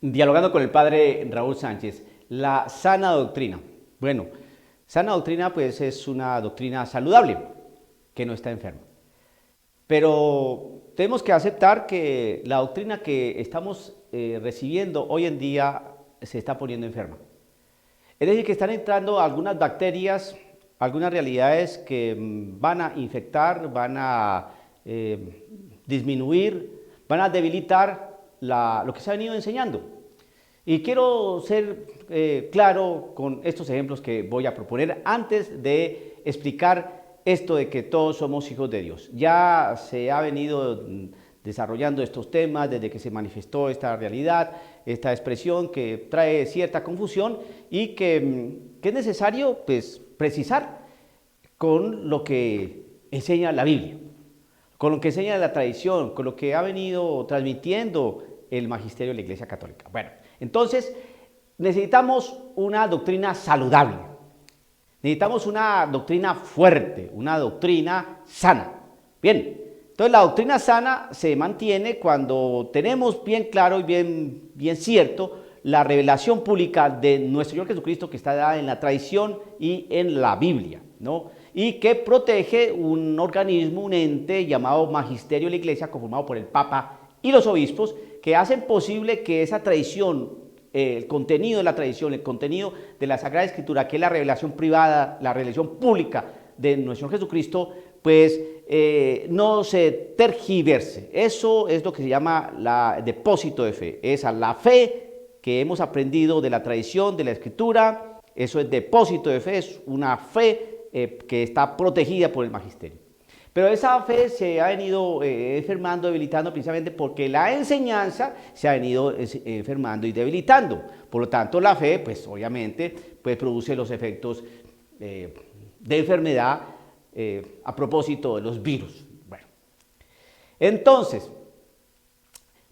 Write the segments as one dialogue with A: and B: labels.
A: Dialogando con el padre Raúl Sánchez, la sana doctrina. Bueno, sana doctrina pues es una doctrina saludable, que no está enferma. Pero tenemos que aceptar que la doctrina que estamos recibiendo hoy en día se está poniendo enferma. Es decir, que están entrando algunas bacterias, algunas realidades que van a infectar, van a disminuir, van a debilitar lo que se ha venido enseñando. Y quiero ser claro con estos ejemplos que voy a proponer antes de explicar esto de que todos somos hijos de Dios. Ya se ha venido desarrollando estos temas desde que se manifestó esta realidad, esta expresión que trae cierta confusión y que es necesario pues, precisar con lo que enseña la Biblia, con lo que enseña la tradición, con lo que ha venido transmitiendo el magisterio de la Iglesia Católica. Bueno, entonces necesitamos una doctrina saludable, necesitamos una doctrina fuerte, una doctrina sana. Bien, entonces la doctrina sana se mantiene cuando tenemos bien claro y bien cierto la revelación pública de nuestro Señor Jesucristo que está dada en la tradición y en la Biblia, ¿no? Y que protege un organismo, un ente llamado Magisterio de la Iglesia, conformado por el Papa y los obispos, que hacen posible que esa tradición, el contenido de la tradición, el contenido de la Sagrada Escritura, que es la revelación privada, la revelación pública de nuestro Señor Jesucristo, pues no se tergiverse. Eso es lo que se llama el depósito de fe. Esa la fe que hemos aprendido de la tradición, de la Escritura, eso es depósito de fe, es una fe que está protegida por el magisterio. Pero esa fe se ha venido enfermando, debilitando precisamente porque la enseñanza se ha venido enfermando y debilitando. Por lo tanto, la fe, pues obviamente, pues, produce los efectos de enfermedad a propósito de los virus. Bueno, entonces,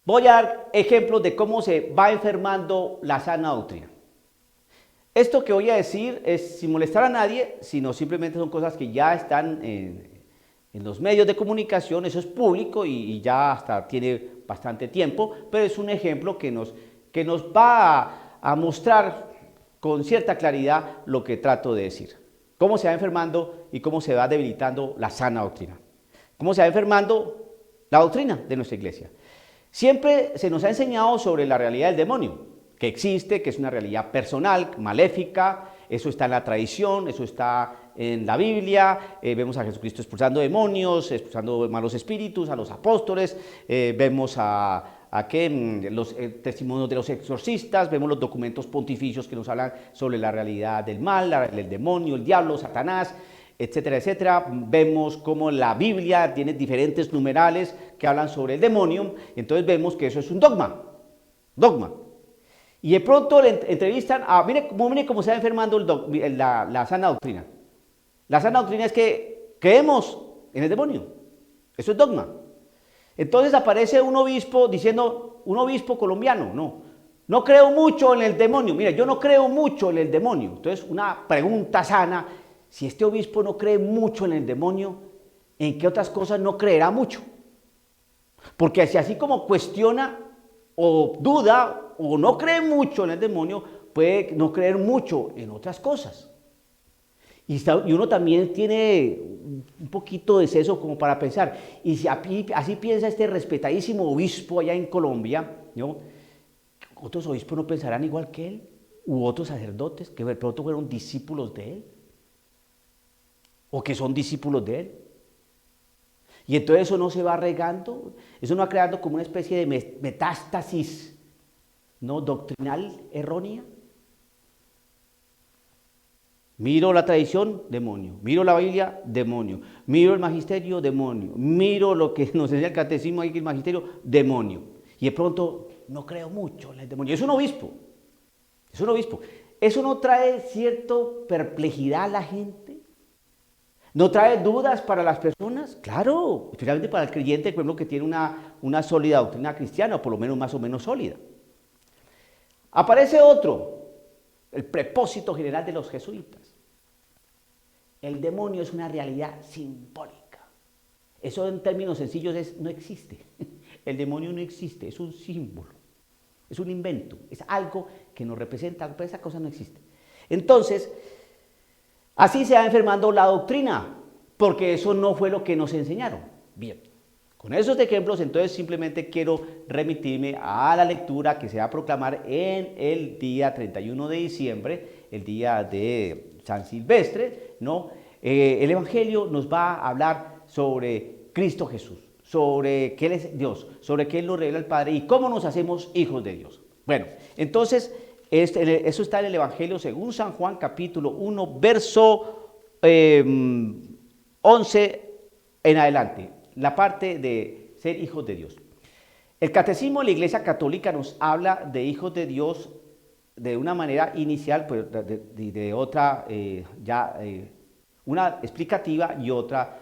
A: voy a dar ejemplos de cómo se va enfermando la sana doctrina. Esto que voy a decir es sin molestar a nadie, sino simplemente son cosas que ya están en los medios de comunicación, eso es público y ya hasta tiene bastante tiempo, pero es un ejemplo que nos va a mostrar con cierta claridad lo que trato de decir. Cómo se va enfermando y cómo se va debilitando la sana doctrina. Cómo se va enfermando la doctrina de nuestra iglesia. Siempre se nos ha enseñado sobre la realidad del demonio, que existe, que es una realidad personal, maléfica, eso está en la tradición, eso está en la Biblia, vemos a Jesucristo expulsando demonios, expulsando malos espíritus, a los apóstoles, vemos los testimonios de los exorcistas, vemos los documentos pontificios que nos hablan sobre la realidad del mal, el demonio, el diablo, Satanás, etcétera, etcétera. Vemos cómo la Biblia tiene diferentes numerales que hablan sobre el demonio, entonces vemos que eso es un dogma. Y de pronto le entrevistan mire cómo se va enfermando la sana doctrina. La sana doctrina es que creemos en el demonio. Eso es dogma. Entonces aparece un obispo diciendo, un obispo colombiano, no creo mucho en el demonio. Mira, yo no creo mucho en el demonio. Entonces una pregunta sana, si este obispo no cree mucho en el demonio, ¿en qué otras cosas no creerá mucho? Porque si así como cuestiona o duda o no cree mucho en el demonio, puede no creer mucho en otras cosas. Y uno también tiene un poquito de seso como para pensar, y si así piensa este respetadísimo obispo allá en Colombia, ¿no? ¿Otros obispos no pensarán igual que él? ¿U otros sacerdotes que de pronto fueron discípulos de él? ¿O que son discípulos de él? Y entonces eso no se va regando, eso no va creando como una especie de metástasis, ¿no? Doctrinal errónea. Miro la tradición, demonio. Miro la Biblia, demonio. Miro el magisterio, demonio. Miro lo que nos enseña el catecismo ahí, el magisterio, demonio. Y de pronto no creo mucho en el demonio. Es un obispo. Es un obispo. ¿Eso no trae cierta perplejidad a la gente? ¿No trae dudas para las personas? Claro, especialmente para el creyente, por ejemplo, que tiene una sólida doctrina cristiana, o por lo menos más o menos sólida. Aparece otro, el propósito general de los jesuitas. El demonio es una realidad simbólica. Eso en términos sencillos no existe. El demonio no existe, es un símbolo. es un invento, es algo que nos representa, pero esa cosa no existe. Entonces, así se va enfermando la doctrina, porque eso no fue lo que nos enseñaron. Bien, con esos ejemplos, entonces simplemente quiero remitirme a la lectura que se va a proclamar en el día 31 de diciembre, el día de San Silvestre, ¿no? El Evangelio nos va a hablar sobre Cristo Jesús, sobre que Él es Dios, sobre que Él nos revela al Padre y cómo nos hacemos hijos de Dios. Bueno, entonces, eso está en el Evangelio según San Juan, capítulo 1, verso 11 en adelante, la parte de ser hijos de Dios. El Catecismo de la Iglesia Católica nos habla de hijos de Dios de una manera inicial, pues de otra, una explicativa y otra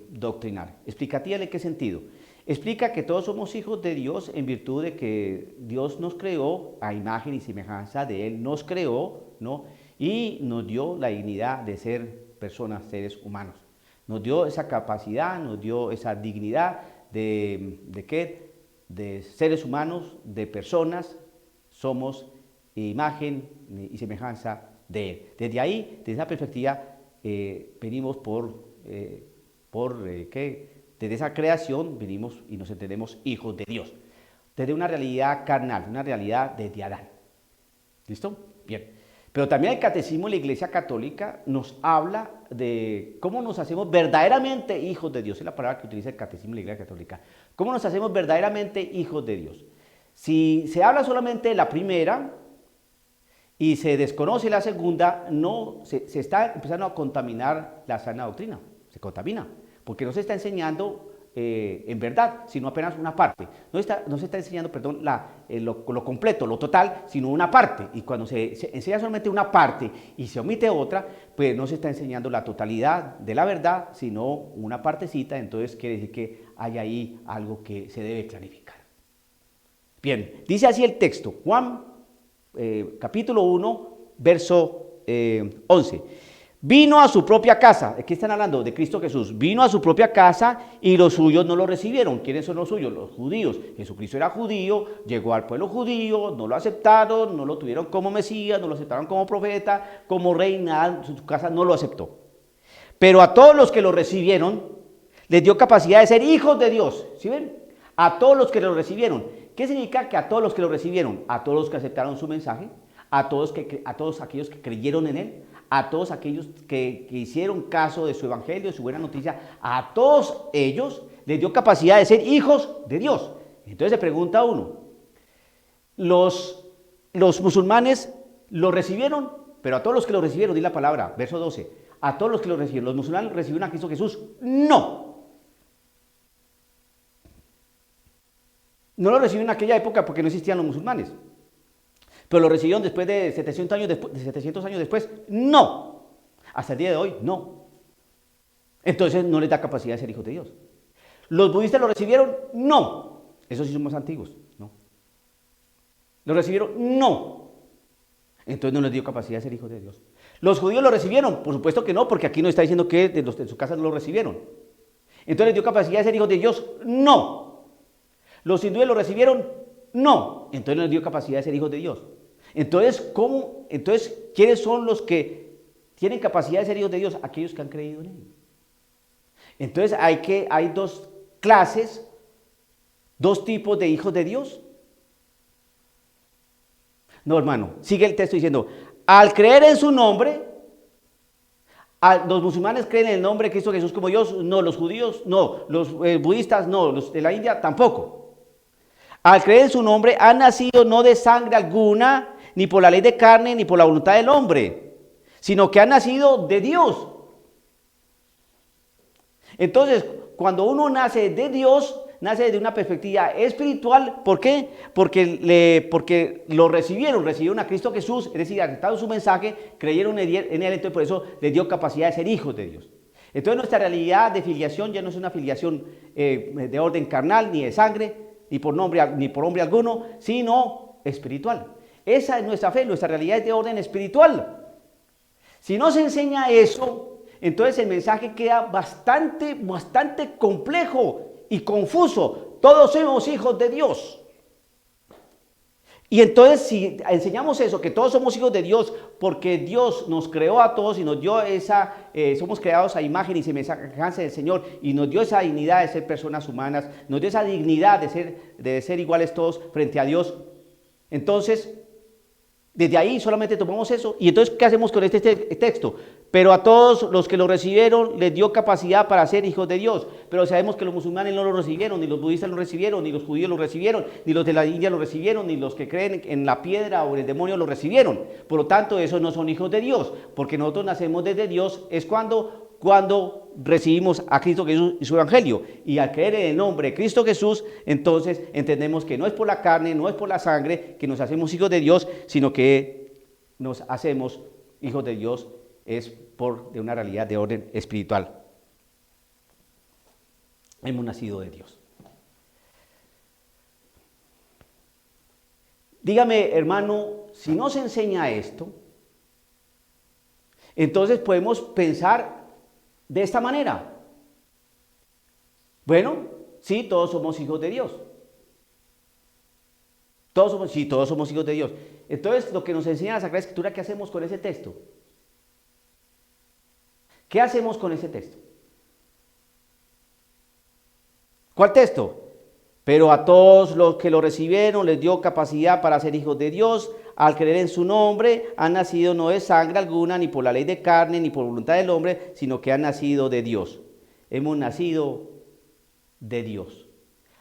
A: doctrinal. ¿Explicativa en qué sentido? Explica que todos somos hijos de Dios en virtud de que Dios nos creó a imagen y semejanza de Él, nos creó, ¿no? Y nos dio la dignidad de ser personas, seres humanos. Nos dio esa capacidad, nos dio esa dignidad ¿de qué? De seres humanos, de personas, somos imagen y semejanza de Él. Desde ahí, desde esa perspectiva, venimos desde esa creación venimos y nos entendemos hijos de Dios. Desde una realidad carnal, una realidad desde Adán. ¿Listo? Bien. Pero también el Catecismo de la Iglesia Católica nos habla de cómo nos hacemos verdaderamente hijos de Dios. Es la palabra que utiliza el Catecismo de la Iglesia Católica. ¿Cómo nos hacemos verdaderamente hijos de Dios? Si se habla solamente de la primera y se desconoce la segunda, no se está empezando a contaminar la sana doctrina. Se contamina, porque no se está enseñando en verdad, sino apenas una parte. No se está enseñando, perdón, lo completo, lo total, sino una parte. Y cuando se enseña solamente una parte y se omite otra, pues no se está enseñando la totalidad de la verdad, sino una partecita. Entonces quiere decir que hay ahí algo que se debe clarificar. Bien, dice así el texto, Juan capítulo 1, verso 11. Vino a su propia casa. ¿De qué están hablando? De Cristo Jesús. Vino a su propia casa y los suyos no lo recibieron. ¿Quiénes son los suyos? Los judíos. Jesucristo era judío, llegó al pueblo judío, no lo aceptaron, no lo tuvieron como Mesías, no lo aceptaron como profeta, como reina, su casa no lo aceptó. Pero a todos los que lo recibieron, les dio capacidad de ser hijos de Dios. ¿Sí ven? A todos los que lo recibieron. ¿Qué significa que a todos los que lo recibieron? A todos los que aceptaron su mensaje, a todos aquellos que creyeron en Él, a todos aquellos que hicieron caso de su evangelio, de su buena noticia, a todos ellos les dio capacidad de ser hijos de Dios. Entonces se pregunta uno, los musulmanes lo recibieron, pero a todos los que lo recibieron, di la palabra, verso 12, a todos los que lo recibieron, ¿los musulmanes recibieron a Cristo Jesús? No. No lo recibieron en aquella época porque no existían los musulmanes. Pero lo recibieron después de 700 años después. No. Hasta el día de hoy, no. Entonces no les da capacidad de ser hijos de Dios. ¿Los budistas lo recibieron? No. Esos sí son más antiguos, ¿no? ¿Lo recibieron? No. Entonces no les dio capacidad de ser hijos de Dios. ¿Los judíos lo recibieron? Por supuesto que no, porque aquí no está diciendo que de su casa no lo recibieron. Entonces les dio capacidad de ser hijos de Dios. No. ¿Los hindúes lo recibieron? No. Entonces no les dio capacidad de ser hijos de Dios. Entonces, ¿quiénes son los que tienen capacidad de ser hijos de Dios? Aquellos que han creído en Él. Entonces hay dos clases, dos tipos de hijos de Dios. No, hermano, sigue el texto diciendo, al creer en su nombre, los musulmanes creen en el nombre de Cristo Jesús como Dios, no, los judíos no, los budistas no, los de la India tampoco. Al creer en su nombre han nacido no de sangre alguna, ni por la ley de carne, ni por la voluntad del hombre, sino que han nacido de Dios. Entonces, cuando uno nace de Dios, nace desde una perspectiva espiritual. ¿Por qué? Porque lo recibieron a Cristo Jesús, es decir, aceptaron su mensaje, creyeron en Él, entonces por eso les dio capacidad de ser hijos de Dios. Entonces nuestra realidad de filiación ya no es una filiación de orden carnal, ni de sangre, ni por hombre alguno, sino espiritual. Esa es nuestra fe, nuestra realidad es de orden espiritual. Si no se enseña eso, entonces el mensaje queda bastante complejo y confuso. Todos somos hijos de Dios. Y entonces si enseñamos eso, que todos somos hijos de Dios, porque Dios nos creó a todos y nos dio somos creados a imagen y semejanza del Señor, y nos dio esa dignidad de ser personas humanas, nos dio esa dignidad de ser iguales todos frente a Dios. Entonces, desde ahí solamente tomamos eso. Y entonces, ¿qué hacemos con este texto? Pero a todos los que lo recibieron les dio capacidad para ser hijos de Dios. Pero sabemos que los musulmanes no lo recibieron, ni los budistas lo recibieron, ni los judíos lo recibieron, ni los de la India lo recibieron, ni los que creen en la piedra o en el demonio lo recibieron. Por lo tanto, esos no son hijos de Dios, porque nosotros nacemos desde Dios es cuando recibimos a Cristo Jesús y su evangelio. Y al creer en el nombre de Cristo Jesús, entonces entendemos que no es por la carne, no es por la sangre que nos hacemos hijos de Dios, sino que nos hacemos hijos de Dios es de una realidad de orden espiritual. Hemos nacido de Dios. Dígame, hermano, si no se enseña esto, entonces podemos pensar de esta manera. Bueno, sí, todos somos hijos de Dios. Todos somos hijos de Dios. Entonces, lo que nos enseña la Sagrada Escritura, ¿qué hacemos con ese texto? ¿Qué hacemos con ese texto? ¿Cuál texto? Pero a todos los que lo recibieron les dio capacidad para ser hijos de Dios. Al creer en su nombre, han nacido no de sangre alguna, ni por la ley de carne, ni por voluntad del hombre, sino que han nacido de Dios. Hemos nacido de Dios.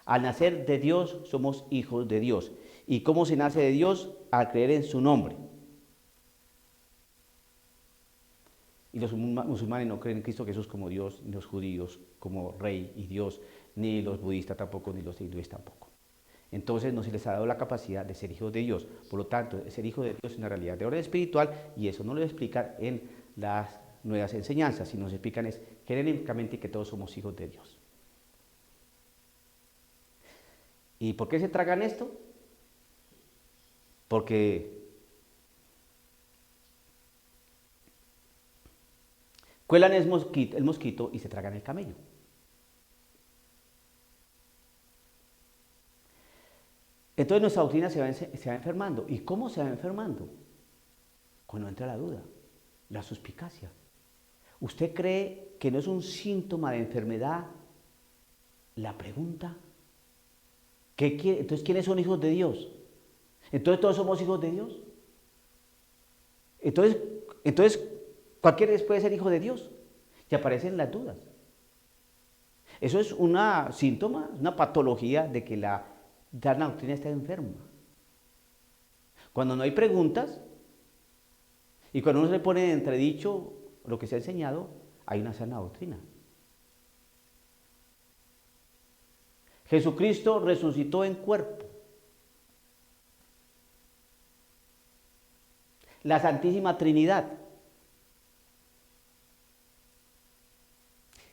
A: Al nacer de Dios, somos hijos de Dios. ¿Y cómo se nace de Dios? Al creer en su nombre. Y los musulmanes no creen en Cristo Jesús como Dios, ni los judíos como Rey y Dios, ni los budistas tampoco, ni los hindúes tampoco. Entonces no se les ha dado la capacidad de ser hijos de Dios. Por lo tanto, ser hijo de Dios es una realidad de orden espiritual, y eso no lo explican en las nuevas enseñanzas, sino se explican es genéricamente que todos somos hijos de Dios. ¿Y por qué se tragan esto? Porque cuelan el mosquito y se tragan el camello. Entonces nuestra doctrina se va enfermando. ¿Y cómo se va enfermando? Cuando entra la duda, la suspicacia. ¿Usted cree que no es un síntoma de enfermedad la pregunta? ¿Qué quiere? Entonces, ¿quiénes son hijos de Dios? Entonces, ¿todos somos hijos de Dios? Entonces cualquiera puede ser hijo de Dios. Y aparecen las dudas. Eso es un síntoma, una patología de que la doctrina está enferma. Cuando no hay preguntas y cuando uno se pone en entredicho lo que se ha enseñado, hay una sana doctrina. Jesucristo resucitó en cuerpo. La Santísima Trinidad.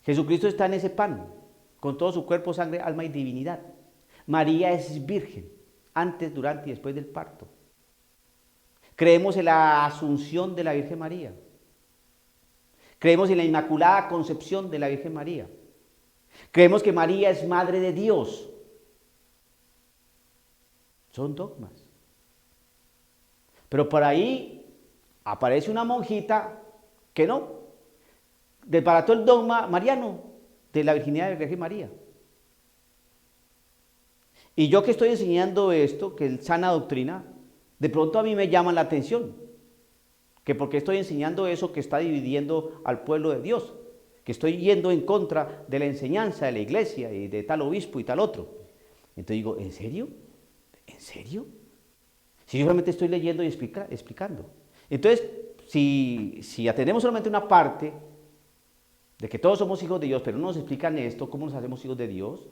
A: Jesucristo está en ese pan, con todo su cuerpo, sangre, alma y divinidad. María es virgen, antes, durante y después del parto. Creemos en la asunción de la Virgen María. Creemos en la inmaculada concepción de la Virgen María. Creemos que María es madre de Dios. Son dogmas. Pero por ahí aparece una monjita que no desbarató el dogma mariano de la virginidad de la Virgen María. Y yo que estoy enseñando esto, que es sana doctrina, de pronto a mí me llama la atención, que porque estoy enseñando eso que está dividiendo al pueblo de Dios, que estoy yendo en contra de la enseñanza de la iglesia y de tal obispo y tal otro. Entonces digo, ¿en serio? ¿En serio? Si yo solamente estoy leyendo y explicando. Entonces, si atendemos solamente una parte de que todos somos hijos de Dios, pero no nos explican esto, ¿cómo nos hacemos hijos de Dios?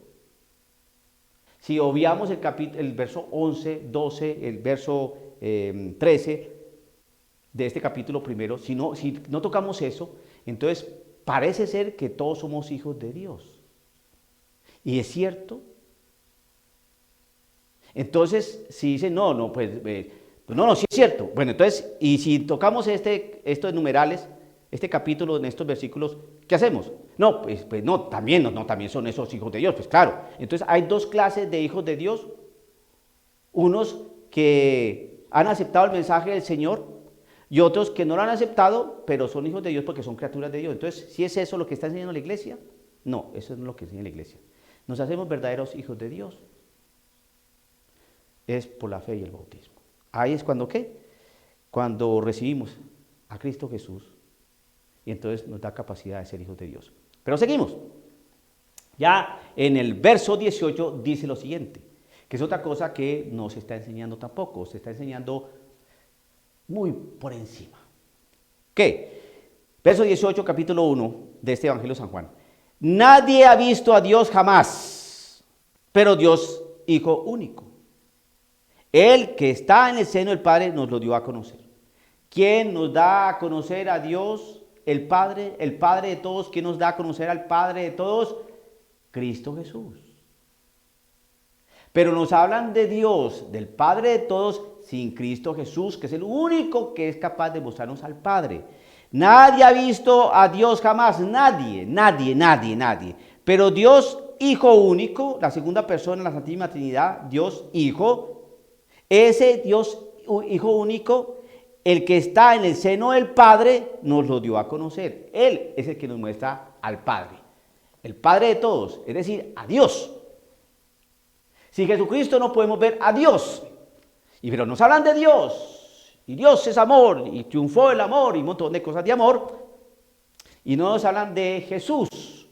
A: Si obviamos el verso 11, 12, el verso 13 de este capítulo primero, si no tocamos eso, entonces parece ser que todos somos hijos de Dios. ¿Y es cierto? Entonces, si dicen, no, sí es cierto. Bueno, entonces, y si tocamos estos numerales, este capítulo en estos versículos, ¿qué hacemos? No, pues no, también son esos hijos de Dios, pues claro. Entonces hay dos clases de hijos de Dios, unos que han aceptado el mensaje del Señor y otros que no lo han aceptado, pero son hijos de Dios porque son criaturas de Dios. Entonces, ¿si es eso lo que está enseñando la iglesia? No, eso no es lo que enseña la iglesia. Nos hacemos verdaderos hijos de Dios. Es por la fe y el bautismo. Ahí es cuando, ¿qué? Cuando recibimos a Cristo Jesús y entonces nos da capacidad de ser hijos de Dios. Pero seguimos. Ya en el verso 18 dice lo siguiente, que es otra cosa que no se está enseñando tampoco, se está enseñando muy por encima. ¿Qué? Verso 18, capítulo 1 de este Evangelio de San Juan. Nadie ha visto a Dios jamás, pero Dios, Hijo único. El que está en el seno del Padre nos lo dio a conocer. ¿Quién nos da a conocer a Dios? El Padre de todos. ¿Quién nos da a conocer al Padre de todos? Cristo Jesús. Pero nos hablan de Dios, del Padre de todos, sin Cristo Jesús, que es el único que es capaz de mostrarnos al Padre. Nadie ha visto a Dios jamás, nadie. Pero Dios, Hijo único, la segunda persona en la Santísima Trinidad, Dios Hijo, ese Dios Hijo único, el que está en el seno del Padre, nos lo dio a conocer. Él es el que nos muestra al Padre, el Padre de todos, es decir, a Dios. Sin Jesucristo no podemos ver a Dios. Pero nos hablan de Dios, y Dios es amor, y triunfó el amor, y un montón de cosas de amor, y no nos hablan de Jesús.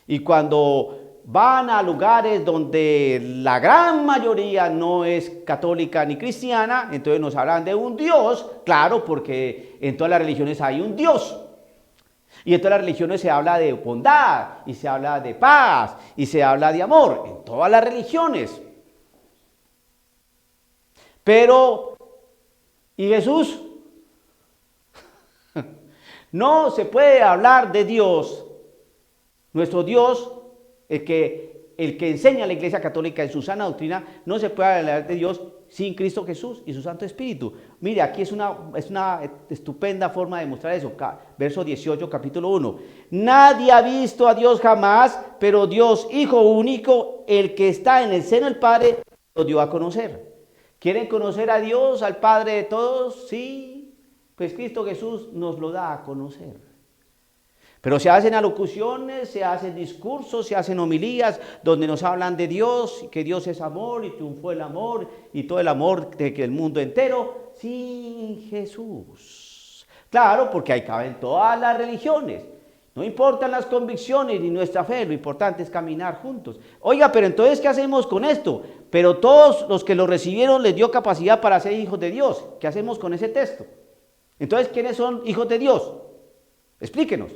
A: Y cuando van a lugares donde la gran mayoría no es católica ni cristiana, entonces nos hablan de un Dios, claro, porque en todas las religiones hay un Dios. Y en todas las religiones se habla de bondad, y se habla de paz, y se habla de amor, en todas las religiones. Pero, ¿y Jesús? No se puede hablar de Dios, nuestro Dios, el que enseña la Iglesia Católica en su sana doctrina, no se puede hablar de Dios sin Cristo Jesús y su Santo Espíritu. Mire, aquí es una estupenda forma de mostrar eso. Verso 18, capítulo 1. Nadie ha visto a Dios jamás, pero Dios, Hijo único, el que está en el seno del Padre, lo dio a conocer. ¿Quieren conocer a Dios, al Padre de todos? Sí, pues Cristo Jesús nos lo da a conocer. Pero se hacen alocuciones, se hacen discursos, se hacen homilías donde nos hablan de Dios, que Dios es amor y triunfó el amor y todo el amor del mundo entero sin Jesús. Claro, porque ahí caben todas las religiones. No importan las convicciones ni nuestra fe, lo importante es caminar juntos. Oiga, pero entonces, ¿qué hacemos con esto? Pero todos los que lo recibieron les dio capacidad para ser hijos de Dios. ¿Qué hacemos con ese texto? Entonces, ¿quiénes son hijos de Dios? Explíquenos.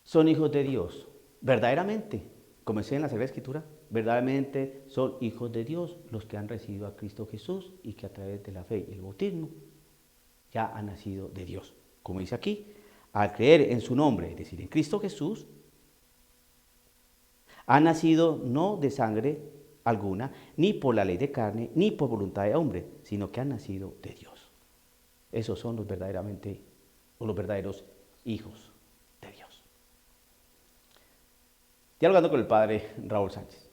A: Son hijos de Dios, verdaderamente, como dice en la Sagrada Escritura, verdaderamente son hijos de Dios los que han recibido a Cristo Jesús y que a través de la fe y el bautismo ya han nacido de Dios. Como dice aquí, al creer en su nombre, es decir, en Cristo Jesús, han nacido no de sangre alguna, ni por la ley de carne, ni por voluntad de hombre, sino que han nacido de Dios. Esos son los verdaderos hijos de Dios. Dialogando con el padre Raúl Sánchez.